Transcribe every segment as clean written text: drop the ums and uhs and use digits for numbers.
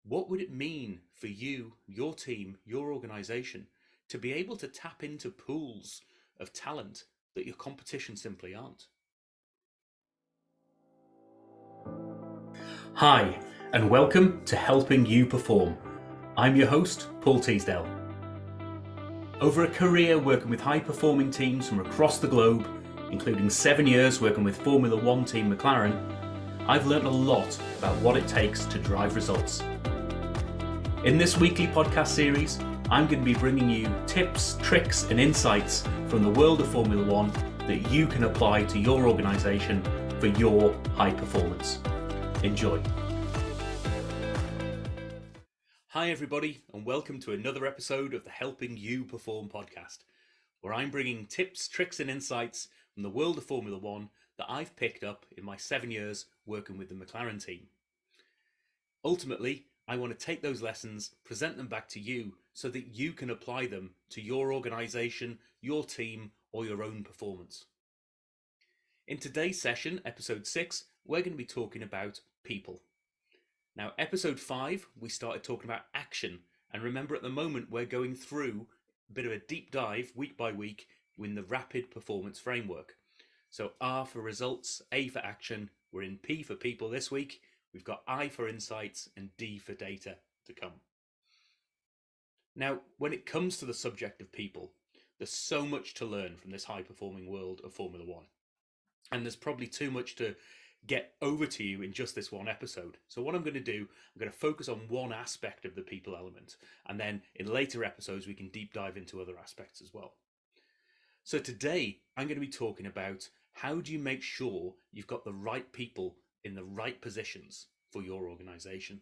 What would it mean for you, your team, your organization to be able to tap into pools of talent that your competition simply aren't? Hi, and welcome to Helping You Perform. I'm your host, Paul Teasdale. Over a career working with high-performing teams from across the globe, including 7 years working with Formula One team McLaren, I've learned a lot about what it takes to drive results. In this weekly podcast series, I'm going to be bringing you tips, tricks, and insights from the world of Formula One that you can apply to your organisation for your high performance. Enjoy. Hi everybody, and welcome to another episode of the Helping You Perform podcast, where I'm bringing tips, tricks, and insights from the world of Formula One that I've picked up in my 7 years working with the McLaren team. Ultimately, I want to take those lessons, present them back to you so that you can apply them to your organisation, your team, or your own performance. In today's session, episode 6, we're going to be talking about people. Now, episode 5, we started talking about action. And remember, at the moment, we're going through a bit of a deep dive week by week in the rapid performance framework. So R for results, A for action. We're in P for people this week. We've got I for insights and D for data to come. Now, when it comes to the subject of people, there's so much to learn from this high-performing world of Formula One. And there's probably too much to get over to you in just this one episode. So what I'm going to do, I'm going to focus on one aspect of the people element. And then in later episodes, we can deep dive into other aspects as well. So today, I'm going to be talking about how do you make sure you've got the right people in the right positions for your organization.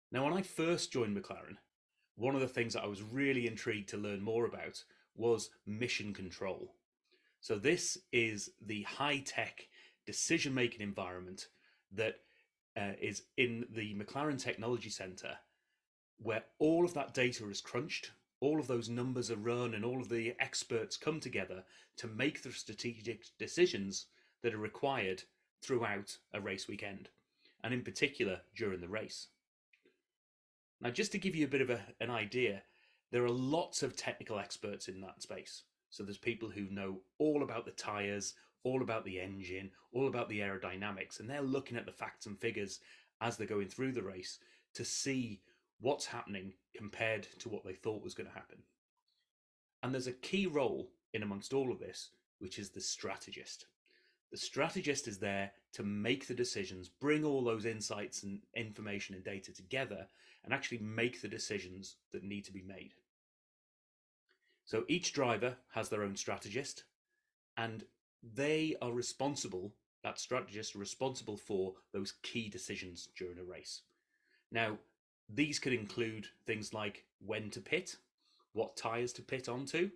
Now, when I first joined McLaren, one of the things that I was really intrigued to learn more about was mission control. So this is the high-tech decision-making environment that is in the McLaren Technology Center, where all of that data is crunched, all of those numbers are run, and all of the experts come together to make the strategic decisions that are required throughout a race weekend, and in particular during the race. Now, just to give you a bit of an idea, there are lots of technical experts in that space. So there's people who know all about the tyres, all about the engine, all about the aerodynamics, and they're looking at the facts and figures as they're going through the race to see what's happening compared to what they thought was going to happen. And there's a key role in amongst all of this, which is the strategist. The strategist is there to make the decisions, bring all those insights and information and data together, and actually make the decisions that need to be made. So each driver has their own strategist, and they are responsible, that strategist are responsible for those key decisions during a race. Now, these could include things like when to pit, what tyres to pit onto,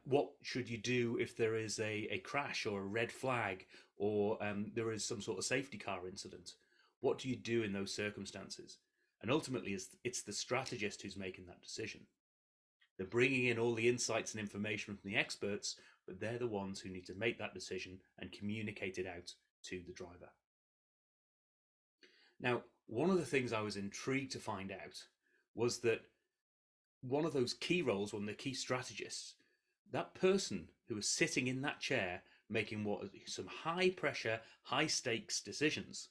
what should you do if there is a crash or a red flag, or there is some sort of safety car incident. What do you do in those circumstances? And ultimately, it's the strategist who's making that decision. They're bringing in all the insights and information from the experts, but they're the ones who need to make that decision and communicate it out to the driver. Now, one of the things I was intrigued to find out was that one of those key roles, one of the key strategists, that person who was sitting in that chair making some high pressure, high stakes decisions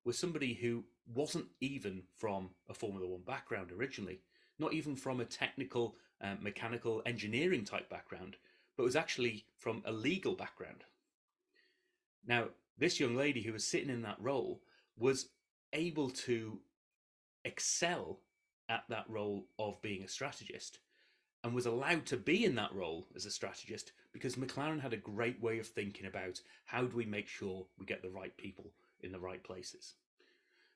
was somebody who wasn't even from a Formula One background originally, not even from a technical, mechanical engineering type background, but was actually from a legal background. Now, this young lady who was sitting in that role was able to excel at that role of being a strategist, and was allowed to be in that role as a strategist because McLaren had a great way of thinking about how do we make sure we get the right people in the right places.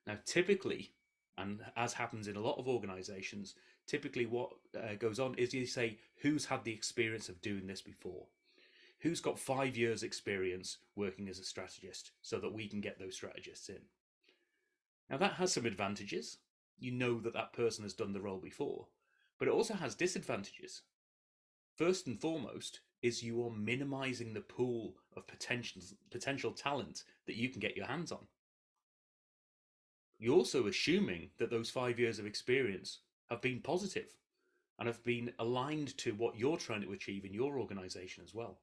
Now, typically, and as happens in a lot of organizations, typically what goes on is you say, who's had the experience of doing this before? Who's got 5 years experience working as a strategist so that we can get those strategists in? Now, that has some advantages. You know that that person has done the role before, but it also has disadvantages. First and foremost is you are minimizing the pool of potential talent that you can get your hands on. You're also assuming that those 5 years of experience have been positive and have been aligned to what you're trying to achieve in your organization as well.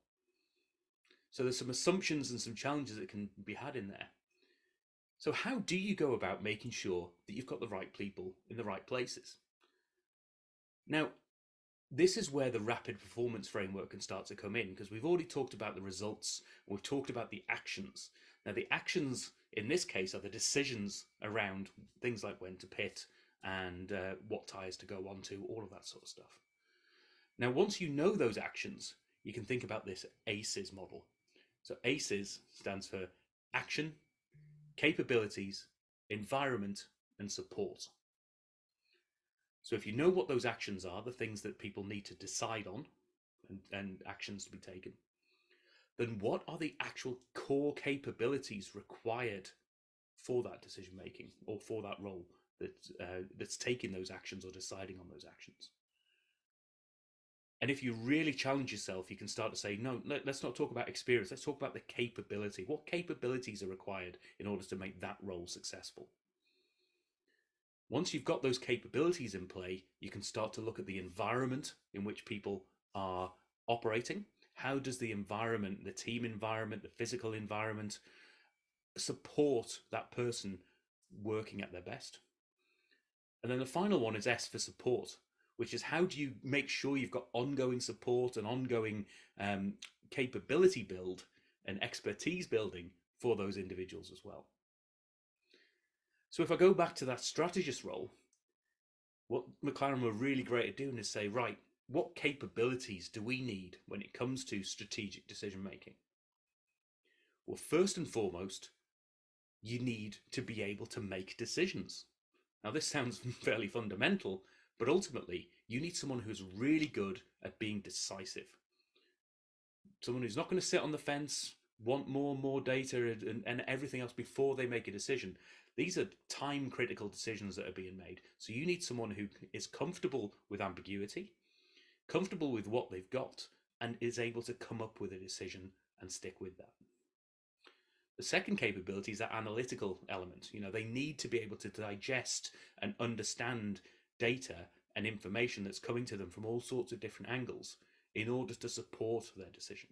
So there's some assumptions and some challenges that can be had in there. So how do you go about making sure that you've got the right people in the right places? Now, this is where the rapid performance framework can start to come in, because we've already talked about the results, we've talked about the actions. Now, the actions in this case are the decisions around things like when to pit and what tires to go onto, all of that sort of stuff. Now, once you know those actions, you can think about this ACEs model. So ACEs stands for action, capabilities, environment, and support. So if you know what those actions are, the things that people need to decide on and actions to be taken, then what are the actual core capabilities required for that decision making or for that role that's taking those actions or deciding on those actions? And if you really challenge yourself, you can start to say, no, let's not talk about experience. Let's talk about the capability. What capabilities are required in order to make that role successful? Once you've got those capabilities in play, you can start to look at the environment in which people are operating. How does the environment, the team environment, the physical environment support that person working at their best? And then the final one is S for support, which is how do you make sure you've got ongoing support and ongoing capability build and expertise building for those individuals as well. So if I go back to that strategist role, what McLaren were really great at doing is say, right, what capabilities do we need when it comes to strategic decision making? Well, first and foremost, you need to be able to make decisions. Now, this sounds fairly fundamental, but ultimately, you need someone who's really good at being decisive. Someone who's not going to sit on the fence, want more data, and everything else before they make a decision. These are time critical decisions that are being made. So you need someone who is comfortable with ambiguity, comfortable with what they've got, and is able to come up with a decision and stick with that. The second capability is that analytical element. They need to be able to digest and understand data and information that's coming to them from all sorts of different angles in order to support their decision.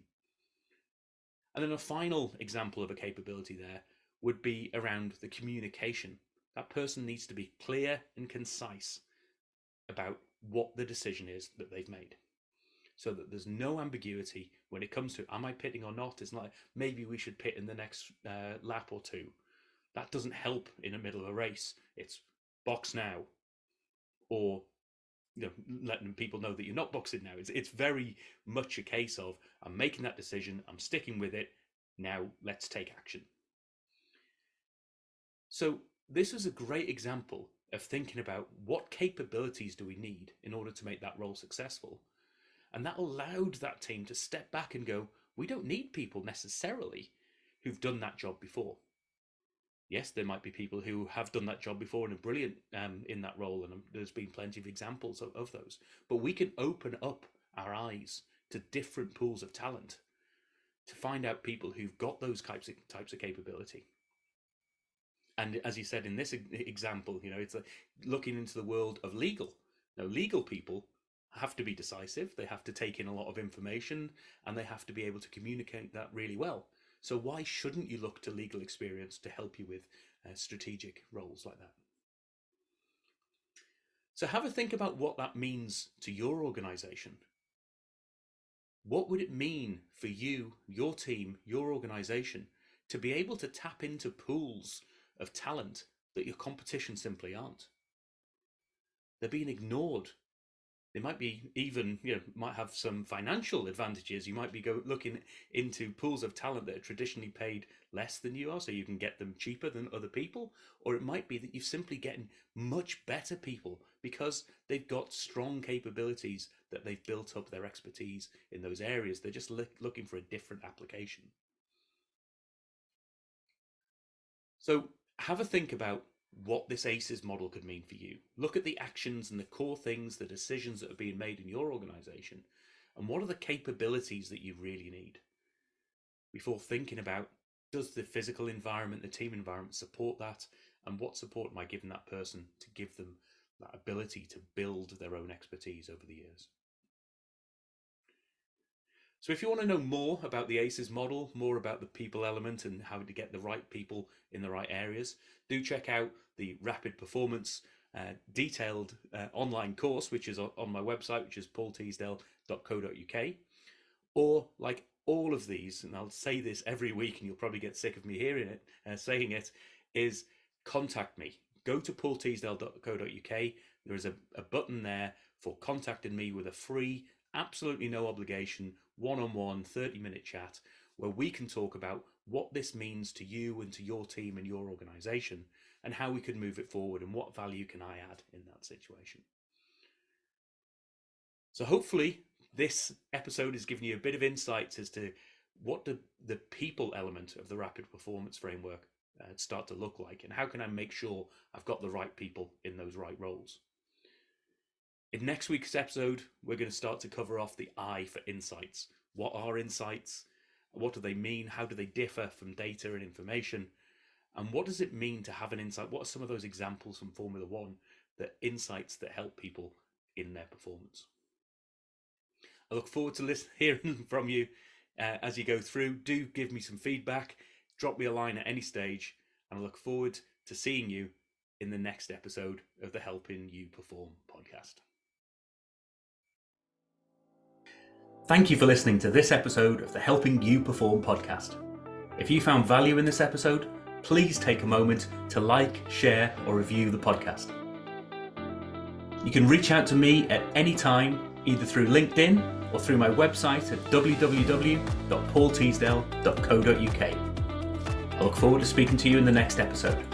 And then a final example of a capability there would be around the communication. That person needs to be clear and concise about what the decision is that they've made, so that there's no ambiguity when it comes to, am I pitting or not? It's not like, maybe we should pit in the next lap or two. That doesn't help in the middle of a race. It's box now, or letting people know that you're not boxing now. It's very much a case of, I'm making that decision, I'm sticking with it, now let's take action. So this is a great example of thinking about what capabilities do we need in order to make that role successful. And that allowed that team to step back and go, we don't need people necessarily who've done that job before. Yes, there might be people who have done that job before and are brilliant in that role, and there's been plenty of examples of those. But we can open up our eyes to different pools of talent to find out people who've got those types of capability. And as you said in this example, it's like looking into the world of legal. Now, legal people have to be decisive, they have to take in a lot of information, and they have to be able to communicate that really well. So why shouldn't you look to legal experience to help you with strategic roles like that? So have a think about what that means to your organization. What would it mean for you, your team, your organization to be able to tap into pools of talent that your competition simply aren't? They're being ignored. They might be even, might have some financial advantages. You might be looking into pools of talent that are traditionally paid less than you are, so you can get them cheaper than other people. Or it might be that you're simply getting much better people because they've got strong capabilities that they've built up their expertise in those areas. They're just looking for a different application. So have a think about what this ACEs model could mean for you. Look at the actions and the core things, the decisions that are being made in your organization, and what are the capabilities that you really need before thinking about, does the physical environment, the team environment support that, And what support am I giving that person to give them that ability to build their own expertise over the years? So if you want to know more about the ACEs model, more about the people element and how to get the right people in the right areas, do check out the Rapid Performance detailed online course, which is on my website, which is paulteasdale.co.uk. Or like all of these, and I'll say this every week and you'll probably get sick of me hearing it, saying it, is contact me. Go to paulteasdale.co.uk. There is a button there for contacting me with a free, absolutely no obligation, one-on-one 30-minute chat where we can talk about what this means to you and to your team and your organization and how we can move it forward and what value can I add in that situation. So hopefully this episode has given you a bit of insights as to what the people element of the Rapid Performance Framework start to look like, and how can I make sure I've got the right people in those right roles. In next week's episode, we're going to start to cover off the I for insights. What are insights? What do they mean? How do they differ from data and information? And what does it mean to have an insight? What are some of those examples from Formula One, that insights that help people in their performance? I look forward to hearing from you as you go through. Do give me some feedback. Drop me a line at any stage. And I look forward to seeing you in the next episode of the Helping You Perform podcast. Thank you for listening to this episode of the Helping You Perform podcast. If you found value in this episode, please take a moment to like, share, or review the podcast. You can reach out to me at any time, either through LinkedIn or through my website at www.paulteasdale.co.uk. I look forward to speaking to you in the next episode.